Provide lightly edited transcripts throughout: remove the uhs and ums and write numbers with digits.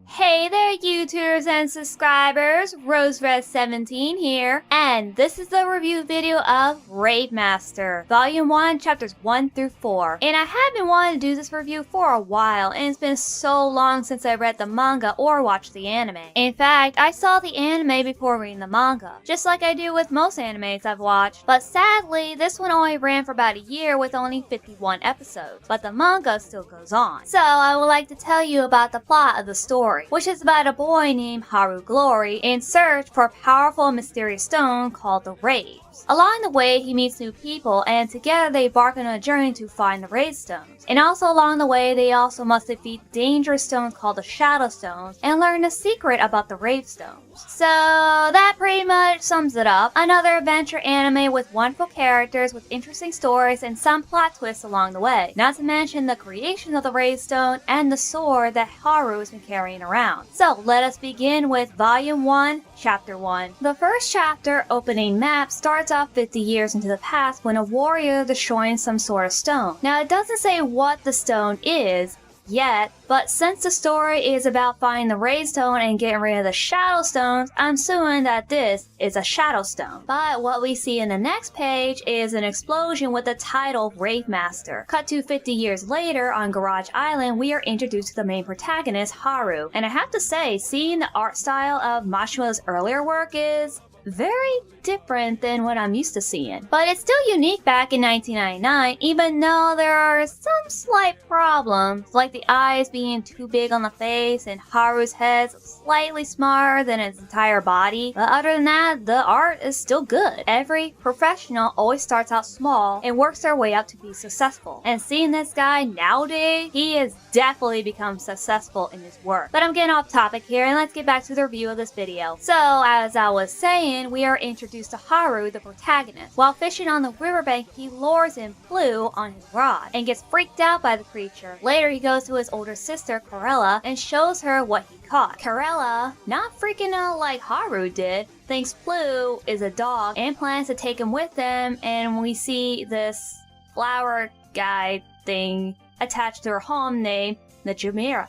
Hey there, YouTubers and subscribers, RoseRed17 here, and this is the review video of Rave Master, Volume 1, Chapters 1 through 4. And I have been wanting to do this review for a while, and it's been so long since I read the manga or watched the anime. In fact, I saw the anime before reading the manga, just like I do with most animes I've watched, but sadly, this one only ran for about a year with only 51 episodes, but the manga still goes on. So I would like to tell you about the plot of the story, which is about a boy named Haru Glory in search for a powerful mysterious stone called the Rave. Along the way, he meets new people, and together they embark on a journey to find the Rave Stones. And also along the way, they also must defeat dangerous stones called the Shadow Stones and learn the secret about the Rave Stones. So that pretty much sums it up. Another adventure anime with wonderful characters, with interesting stories, and some plot twists along the way. Not to mention the creation of the Rave Stone and the sword that Haru has been carrying around. So let us begin with Volume 1, Chapter 1. The first chapter, opening map, starts off 50 years into the past when a warrior destroying some sort of stone. Now it doesn't say what the stone is yet, but since the story is about finding the Rave Stone and getting rid of the Shadow Stones, I'm assuming that this is a Shadow Stone. But what we see in the next page is an explosion with the title Rave Master. Cut to 50 years later on Garage Island, we are introduced to the main protagonist, Haru. And I have to say, seeing the art style of Mashima's earlier work is very different than what I'm used to seeing. But it's still unique back in 1999, even though there are some slight problems, like the eyes being too big on the face and Haru's head slightly smaller than his entire body. But other than that, the art is still good. Every professional always starts out small and works their way up to be successful. And seeing this guy nowadays, he has definitely become successful in his work. But I'm getting off topic here, and let's get back to the review of this video. So, as I was saying, we are introduced to Haru, the protagonist. While fishing on the riverbank, he lures in Blue on his rod and gets freaked out by the creature. Later, he goes to his older sister, Corella, and shows her what he caught. Corella, not freaking out like Haru did, thinks Blue is a dog and plans to take him with them, and we see this flower guy thing attached to her home named Nakajima.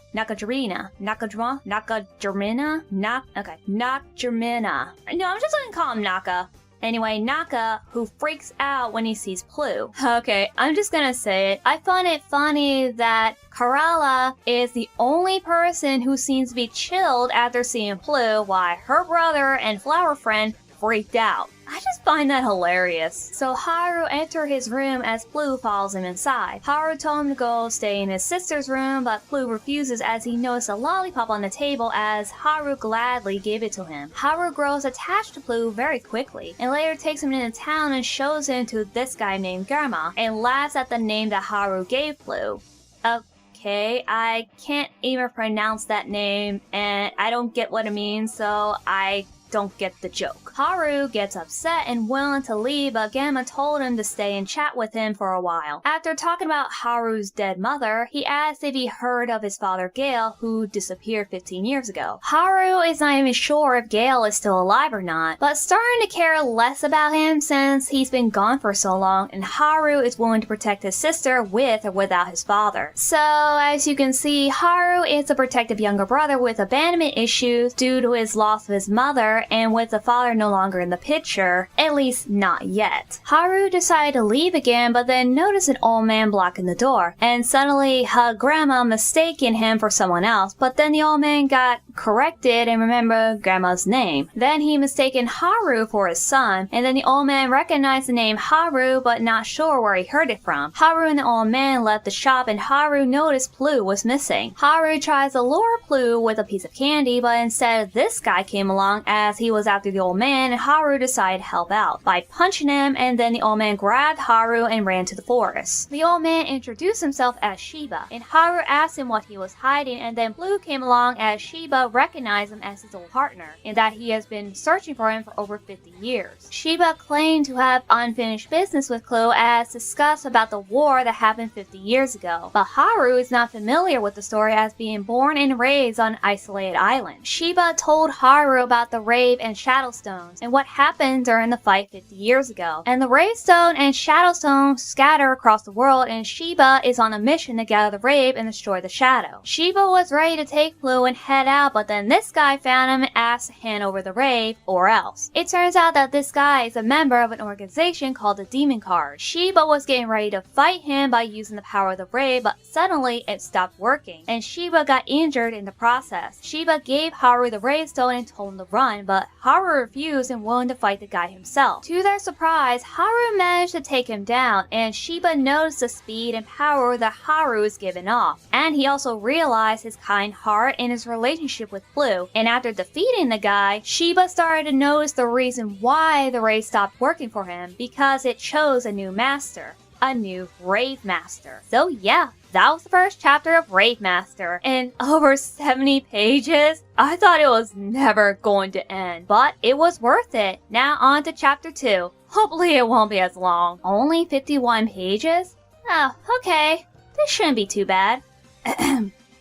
No, I'm just gonna call him Naka. Anyway, Naka, who freaks out when he sees Blue. Okay, I'm just gonna say it. I find it funny that Corella is the only person who seems to be chilled after seeing Blue, while her brother and flower friend freaked out. I just find that hilarious. So Haru enters his room as Blue follows him inside. Haru told him to go stay in his sister's room, but Blue refuses as he noticed a lollipop on the table as Haru gladly gave it to him. Haru grows attached to Blue very quickly, and later takes him into town and shows him to this guy named Garma, and laughs at the name that Haru gave Blue. Okay, I can't even pronounce that name, and I don't get what it means, so I don't get the joke. Haru gets upset and willing to leave, but Gamma told him to stay and chat with him for a while. After talking about Haru's dead mother, he asked if he heard of his father Gale, who disappeared 15 years ago. Haru is not even sure if Gale is still alive or not, but starting to care less about him since he's been gone for so long, and Haru is willing to protect his sister with or without his father. So, as you can see, Haru is a protective younger brother with abandonment issues due to his loss of his mother, and with the father no longer in the picture, at least not yet. Haru decided to leave again, but then noticed an old man blocking the door, and suddenly her grandma mistaken him for someone else, but then the old man got corrected and remembered grandma's name. Then he mistaken Haru for his son, and then the old man recognized the name Haru, but not sure where he heard it from. Haru and the old man left the shop, and Haru noticed Blue was missing. Haru tries to lure Blue with a piece of candy, but instead this guy came along as he was after the old man, and Haru decided to help out by punching him, and then the old man grabbed Haru and ran to the forest. The old man introduced himself as Shiba, and Haru asked him what he was hiding, and then Blue came along as Shiba Sheba recognized him as his old partner, and that he has been searching for him for over 50 years. Sheba claimed to have unfinished business with Clue as discussed about the war that happened 50 years ago, but Haru is not familiar with the story as being born and raised on an isolated island. Sheba told Haru about the Rave and Shadow Stones and what happened during the fight 50 years ago. And the Rave Stone and Shadow Stone scatter across the world, and Sheba is on a mission to gather the Rave and destroy the Shadow. Sheba was ready to take Clue and head out, but then this guy found him and asked to hand over the Rave or else. It turns out that this guy is a member of an organization called the Demon Card. Sheba was getting ready to fight him by using the power of the Rave, but suddenly it stopped working, and Sheba got injured in the process. Sheba gave Haru the Rave Stone and told him to run, but Haru refused and willing to fight the guy himself. To their surprise, Haru managed to take him down, and Sheba noticed the speed and power that Haru is giving off. And he also realized his kind heart and his relationship with Blue, and after defeating the guy, Sheba started to notice the reason why the Rave stopped working for him, because it chose a new master. A new Rave Master. So yeah, that was the first chapter of Rave Master. And over 70 pages? I thought it was never going to end, but it was worth it. Now on to chapter 2. Hopefully it won't be as long. Only 51 pages? Oh, okay. This shouldn't be too bad.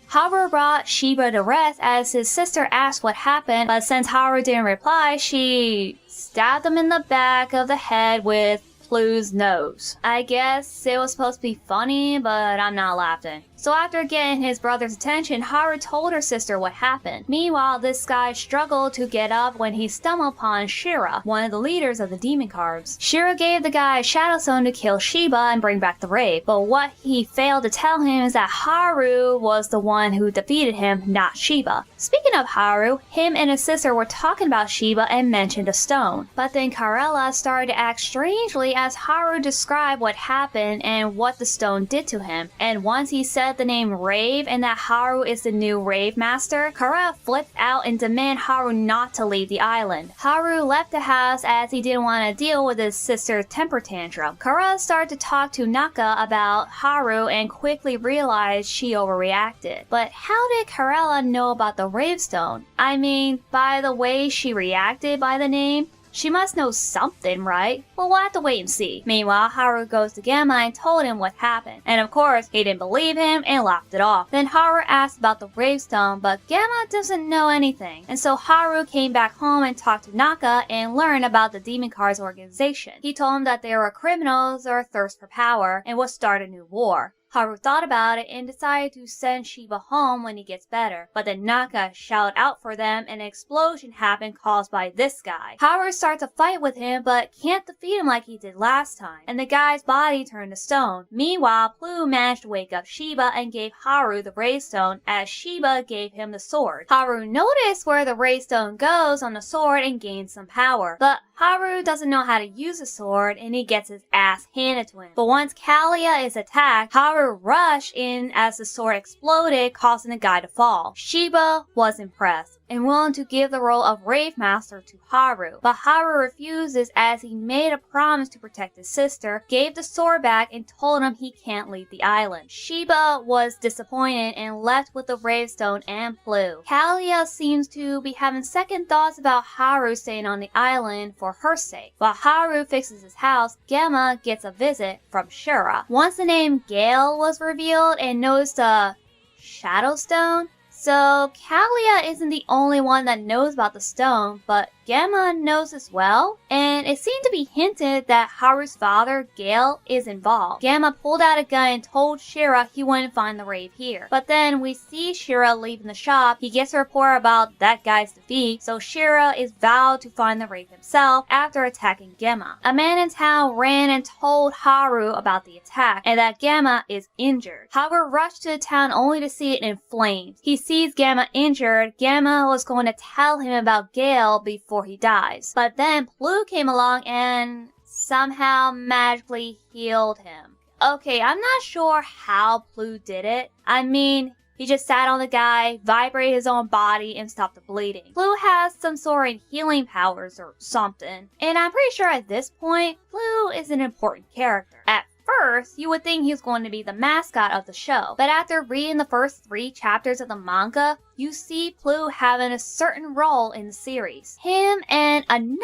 Haru brought Sheba to rest as his sister asked what happened, but since Haru didn't reply, she stabbed him in the back of the head with Clue's nose. I guess it was supposed to be funny, but I'm not laughing. So after getting his brother's attention, Haru told her sister what happened. Meanwhile, this guy struggled to get up when he stumbled upon Shira, one of the leaders of the Demon Carbs. Shira gave the guy a Shadow Stone to kill Sheba and bring back the Rave, but what he failed to tell him is that Haru was the one who defeated him, not Sheba. Speaking of Haru, him and his sister were talking about Sheba and mentioned a stone. But then Karela started to act strangely as Haru described what happened and what the stone did to him. And once he said the name Rave and that Haru is the new Rave Master, Karela flipped out and demanded Haru not to leave the island. Haru left the house as he didn't want to deal with his sister's temper tantrum. Karela started to talk to Naka about Haru and quickly realized she overreacted. But how did Karela know about the Rave Stone? I mean, by the way she reacted by the name, she must know something, right? Well, we'll have to wait and see. Meanwhile, Haru goes to Gamma and told him what happened. And of course, he didn't believe him and laughed it off. Then Haru asked about the Rave Stone, but Gamma doesn't know anything. And so Haru came back home and talked to Naka and learned about the Demon Cars organization. He told him that they were criminals or thirst for power and would start a new war. Haru thought about it and decided to send Sheba home when he gets better, but then Naka shouted out for them and an explosion happened caused by this guy. Haru starts to fight with him but can't defeat him like he did last time, and the guy's body turned to stone. Meanwhile, Blue managed to wake up Sheba and gave Haru the Rave Stone as Sheba gave him the sword. Haru noticed where the Rave Stone goes on the sword and gains some power, but Haru doesn't know how to use the sword and he gets his ass handed to him. But once Kalia is attacked, Haru rushed in as the sword exploded, causing the guy to fall. Sheba was impressed and willing to give the role of Rave Master to Haru, but Haru refuses as he made a promise to protect his sister, gave the sword back, and told him he can't leave the island. Sheba was disappointed and left with the Rave Stone and Blue. Kalia seems to be having second thoughts about Haru staying on the island for her sake. While Haru fixes his house, Gamma gets a visit from Shura. Once the name Gale was revealed and noticed a Shadow Stone, so Kalia isn't the only one that knows about the stone, but Gamma knows as well, and it seemed to be hinted that Haru's father, Gale, is involved. Gamma pulled out a gun and told Shira he wouldn't find the Rave here. But then we see Shira leaving the shop. He gets a report about that guy's defeat, so Shira is vowed to find the Rave himself after attacking Gamma. A man in town ran and told Haru about the attack and that Gamma is injured. Haru rushed to the town only to see it in flames. He sees Gamma injured. Gamma was going to tell him about Gale before he dies. But then Blue came along and somehow magically healed him. Okay, I'm not sure how Blue did it. I mean, he just sat on the guy, vibrated his own body, and stopped the bleeding. Blue has some sort of healing powers or something. And I'm pretty sure at this point, Blue is an important character. At first, you would think he was going to be the mascot of the show, but after reading the first 3 chapters of the manga, you see Plu having a certain role in the series. Him and another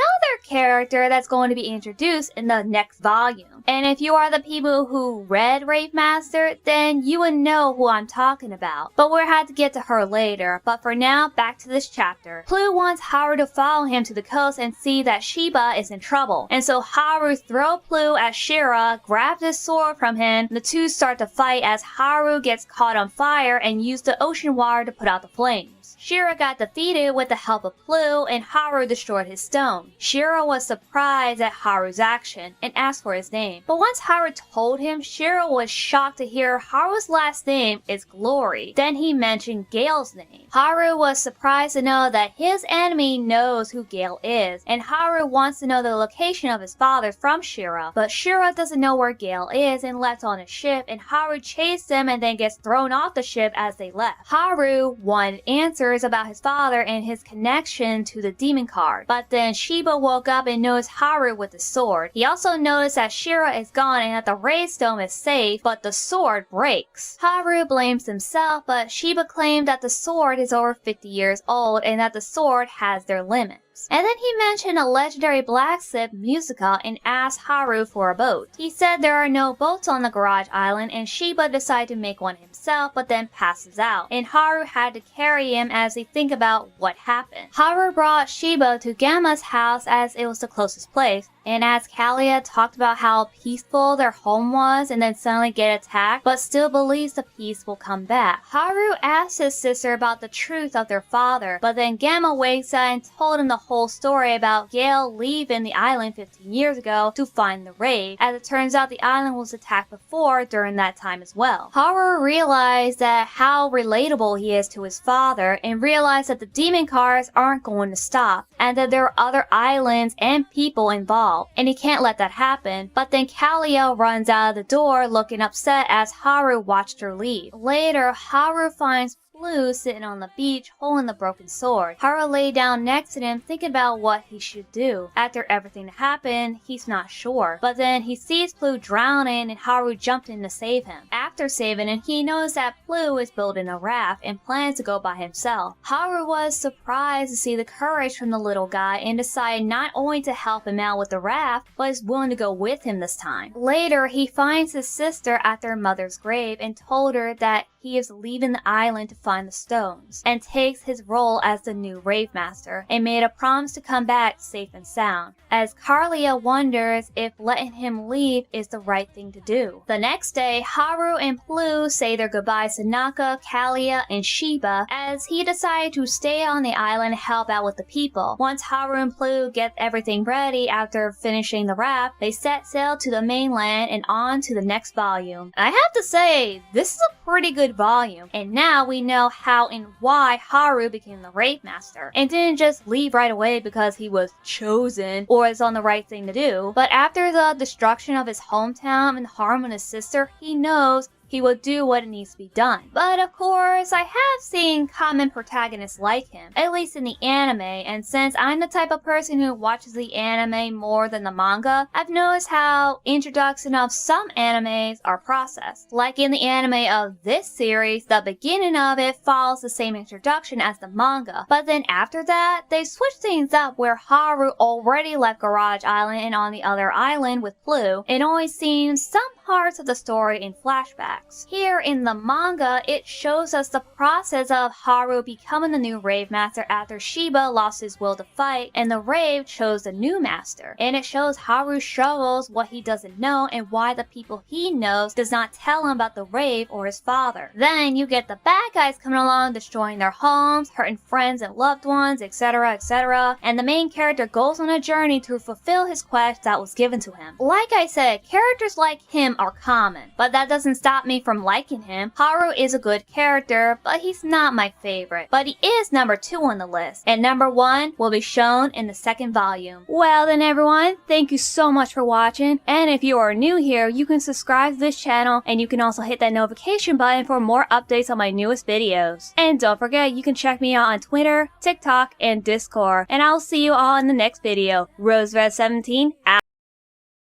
character that's going to be introduced in the next volume. And if you are the people who read Rave Master, then you would know who I'm talking about. But we'll have to get to her later. But for now, back to this chapter. Plu wants Haru to follow him to the coast and see that Shiba is in trouble. And so Haru throws Plu at Shira, grabs his sword from him. The two start to fight as Haru gets caught on fire and uses the ocean water to put out the flames. Shira got defeated with the help of Plu, and Haru destroyed his stone. Shira was surprised at Haru's action and asked for his name. But once Haru told him, Shira was shocked to hear Haru's last name is Glory. Then he mentioned Gale's name. Haru was surprised to know that his enemy knows who Gale is, and Haru wants to know the location of his father from Shira. But Shira doesn't know where Gale is and left on a ship, and Haru chased him and then gets thrown off the ship as they left. Haru wanted answers about his father and his connection to the demon card, but then Shiba woke up and noticed Haru with the sword. He also noticed that Shira is gone and that the Rave Stone is safe, but the sword breaks. Haru blames himself, but Shiba claimed that the sword is over 50 years old and that the sword has their limits. And then he mentioned a legendary blacksmith, Musica, and asked Haru for a boat. He said there are no boats on the garage island, and Shiba decided to make one himself, but then passes out. And Haru had to carry him as they think about what happened. Haru brought Shiba to Gamma's house as it was the closest place. And as Kalia talked about how peaceful their home was and then suddenly get attacked, but still believes the peace will come back. Haru asked his sister about the truth of their father, but then Gamma wakes up and told him the whole story about Gale leaving the island 15 years ago to find the Rave. As it turns out, the island was attacked before during that time as well. Haru realized that how relatable he is to his father and realized that the demon cars aren't going to stop and that there are other islands and people involved. And he can't let that happen. But then Kalia runs out of the door looking upset as Haru watched her leave. Later, Haru finds Plu sitting on the beach holding the broken sword. Haru lay down next to him thinking about what he should do. After everything that happened, he's not sure. But then he sees Plu drowning and Haru jumped in to save him. After saving him, he knows that Plu is building a raft and plans to go by himself. Haru was surprised to see the courage from the little guy and decided not only to help him out with the raft, but is willing to go with him this time. Later, he finds his sister at their mother's grave and told her that he is leaving the island to find the stones, and takes his role as the new Rave Master, and made a promise to come back safe and sound, as Kalia wonders if letting him leave is the right thing to do. The next day, Haru and Plu say their goodbyes to Naka, Kalia, and Shiba, as he decided to stay on the island and help out with the people. Once Haru and Plu get everything ready after finishing the raft, they set sail to the mainland and on to the next volume. I have to say, this is a pretty good volume, and now we know how and why Haru became the Rave Master, and didn't just leave right away because he was chosen or is on the right thing to do. But after the destruction of his hometown and harm on his sister, he knows he will do what needs to be done. But of course, I have seen common protagonists like him, at least in the anime, and since I'm the type of person who watches the anime more than the manga, I've noticed how introduction of some animes are processed. Like in the anime of this series, the beginning of it follows the same introduction as the manga, but then after that, they switch things up where Haru already left Garage Island and on the other island with Plu, and only seen some parts of the story in flashbacks. Here in the manga, it shows us the process of Haru becoming the new Rave Master after Shiba lost his will to fight and the Rave chose the new master. And it shows Haru struggles, what he doesn't know, and why the people he knows does not tell him about the Rave or his father. Then you get the bad guys coming along, destroying their homes, hurting friends and loved ones, etc, etc. And the main character goes on a journey to fulfill his quest that was given to him. Like I said, characters like him are common, but that doesn't stop me from liking him. Haru is a good character, but he's not my favorite. But he is number 2 on the list, and number 1 will be shown in the second volume. Well then everyone, thank you so much for watching, and if you are new here, you can subscribe to this channel, and you can also hit that notification button for more updates on my newest videos. And don't forget, you can check me out on Twitter, TikTok, and Discord, and I'll see you all in the next video. RoseRed17 out.